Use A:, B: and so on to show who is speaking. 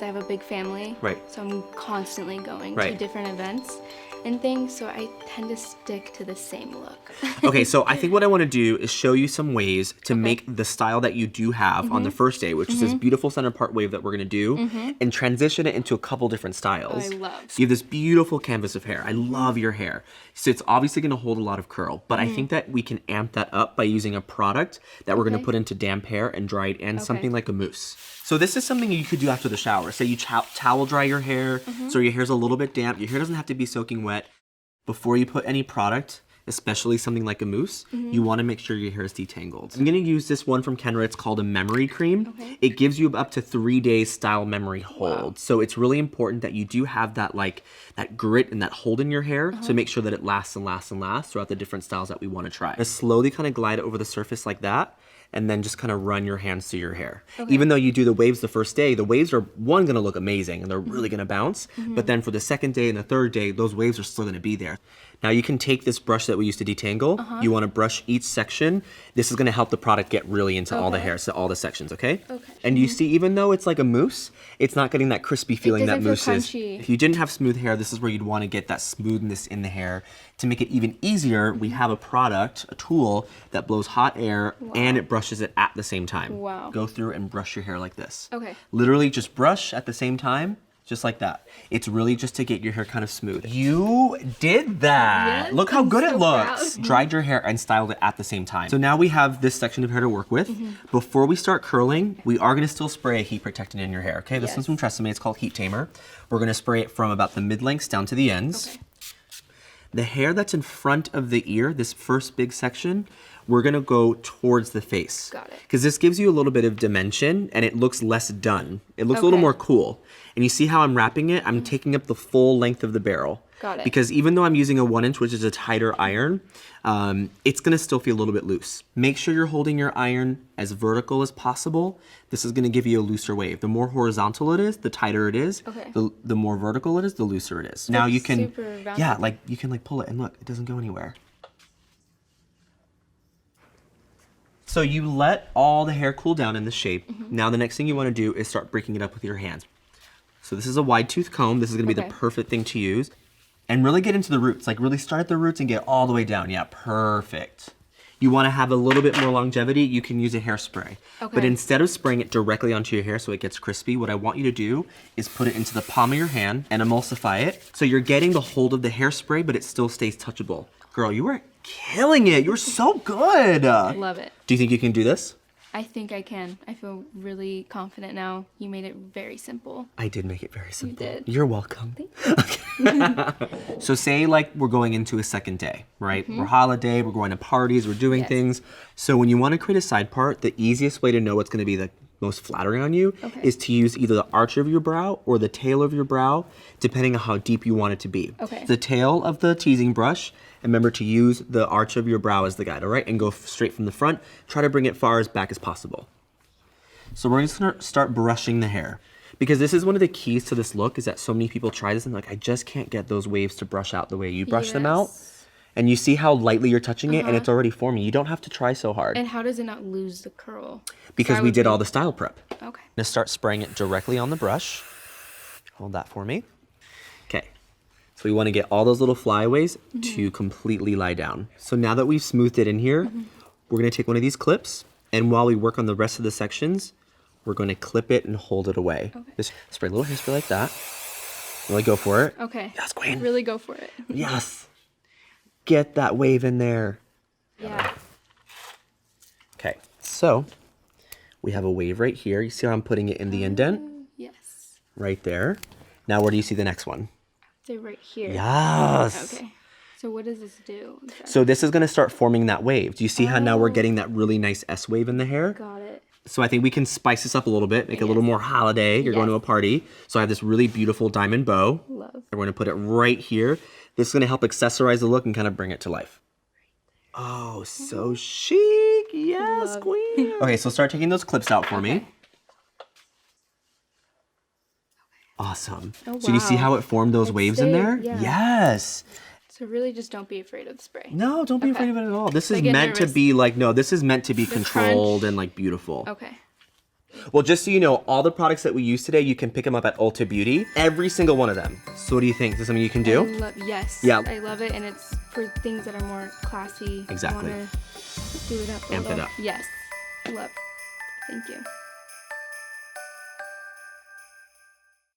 A: I have a big family.
B: Right.
A: So I'm constantly going
B: Right.
A: to different events and things, so I tend to stick to the same look.
B: Okay, so I think what I want to do is show you some ways to make the style that you do have on the first day, which is this beautiful center part wave that we're going to do, and transition it into a couple different styles.
A: I love.
B: So you have this beautiful canvas of hair. I love your hair. So it's obviously going to hold a lot of curl, but I think that we can amp that up by using a product that we're going to put into damp hair and dry it in, something like a mousse. So this is something you could do after the shower. Say you towel dry your hair, so your hair's a little bit damp. Your hair doesn't have to be soaking wet. Before you put any product, especially something like a mousse, you want to make sure your hair is detangled. I'm going to use this one from Kenra. It's called a Memory Crème. It gives you up to 3 days style memory hold. So it's really important that you do have that that grit and that hold in your hair to make sure that it lasts and lasts and lasts throughout the different styles that we want to try. Just slowly kind of glide over the surface like that, and then just kind of run your hands through your hair. Even though you do the waves the first day, the waves are, one, gonna look amazing and they're really gonna bounce, but then for the second day and the third day, those waves are still gonna be there. Now you can take this brush that we used to detangle, you wanna brush each section. This is gonna help the product get really into all the hair, so all the sections, okay? And you see, even though it's like a mousse, it's not getting that crispy feeling that mousse is. If you didn't have smooth hair, this is where you'd wanna get that smoothness in the hair. To make it even easier, we have a product, a tool, that blows hot air and it brushes it at the same time. Go through and brush your hair like this. Literally just brush at the same time, just like that. It's really just to get your hair kind of smooth. You did that.
A: Yes,
B: Look how good it looks.
A: Proud.
B: Dried your hair and styled it at the same time. So now we have this section of hair to work with. Before we start curling, we are gonna still spray a heat protectant in your hair, okay? This one's from Tresemmé, it's called Heat Tamer. We're gonna spray it from about the mid-lengths down to the ends. The hair that's in front of the ear, this first big section, we're gonna go towards the face.
A: Got it.
B: Because this gives you a little bit of dimension and it looks less done. It looks a little more cool. And you see how I'm wrapping it? I'm taking up the full length of the barrel.
A: Got it.
B: Because even though I'm using a 1 inch, which is a tighter iron, it's gonna still feel a little bit loose. Make sure you're holding your iron as vertical as possible. This is gonna give you a looser wave. The more horizontal it is, the tighter it is. The more vertical it is, the looser it is. Now you can, you can pull it and look, it doesn't go anywhere. So you let all the hair cool down in the shape. Now the next thing you wanna do is start breaking it up with your hands. So this is a wide tooth comb. This is gonna be the perfect thing to use. And really get into the roots, really start at the roots and get all the way down. Yeah, perfect. You wanna have a little bit more longevity, you can use a hairspray. But instead of spraying it directly onto your hair so it gets crispy, what I want you to do is put it into the palm of your hand and emulsify it. So you're getting the hold of the hairspray, but it still stays touchable. Girl, you were killing it. You were so good.
A: Love it.
B: Do you think you can do this?
A: I think I can. I feel really confident now. You made it very simple.
B: I did make it very simple.
A: You did.
B: You're welcome. So say we're going into a second day, right? We're holiday, we're going to parties, we're doing things. So when you want to create a side part, the easiest way to know what's going to be the most flattering on you is to use either the arch of your brow or the tail of your brow, depending on how deep you want it to be. The tail of the teasing brush, and remember to use the arch of your brow as the guide, all right? And go straight from the front. Try to bring it far as back as possible. So we're just gonna start brushing the hair. Because this is one of the keys to this look, is that so many people try this and I just can't get those waves to brush out the way you brush them out. And you see how lightly you're touching it and it's already forming. You don't have to try so hard.
A: And how does it not lose the curl?
B: Because we did all the style prep.
A: Okay.
B: I'm gonna start spraying it directly on the brush. Hold that for me. Okay. So we wanna get all those little flyaways to completely lie down. So now that we've smoothed it in here, we're gonna take one of these clips, and while we work on the rest of the sections, we're gonna clip it and hold it away. Just spray a little hairspray like that. Really go for it.
A: Okay.
B: Yes, queen.
A: Really go for it.
B: Yes. Get that wave in there.
A: Yeah.
B: Okay, so we have a wave right here. You see how I'm putting it in the indent?
A: Yes.
B: Right there. Now where do you see the next one?
A: So right here.
B: Yes.
A: Okay. So what does this do?
B: So this is gonna start forming that wave. Do you see how now we're getting that really nice S wave in the hair?
A: Got it.
B: So I think we can spice this up a little bit, make it a little more holiday. You're going to a party. So I have this really beautiful diamond bow.
A: Love.
B: We're gonna put it right here. This is gonna help accessorize the look and kind of bring it to life. Oh, so chic. Yes, queen. Okay, so start taking those clips out for me. Awesome.
A: Oh, wow.
B: So you see how it formed those waves in there?
A: Yeah.
B: Yes.
A: So really just don't be afraid of the spray.
B: No, don't be afraid of it at all. This is
A: get
B: meant to
A: nervous.
B: be no, this is meant to be
A: The
B: controlled
A: crunch.
B: and beautiful.
A: Okay.
B: Well, just so you know, all the products that we use today, you can pick them up at Ulta Beauty. Every single one of them. So what do you think? Is this something you can do?
A: Yes.
B: Yeah.
A: I love it, and it's for things that are more classy.
B: Exactly.
A: Wanna do it up a
B: Amp it
A: little.
B: up.
A: Yes. Love. Thank you.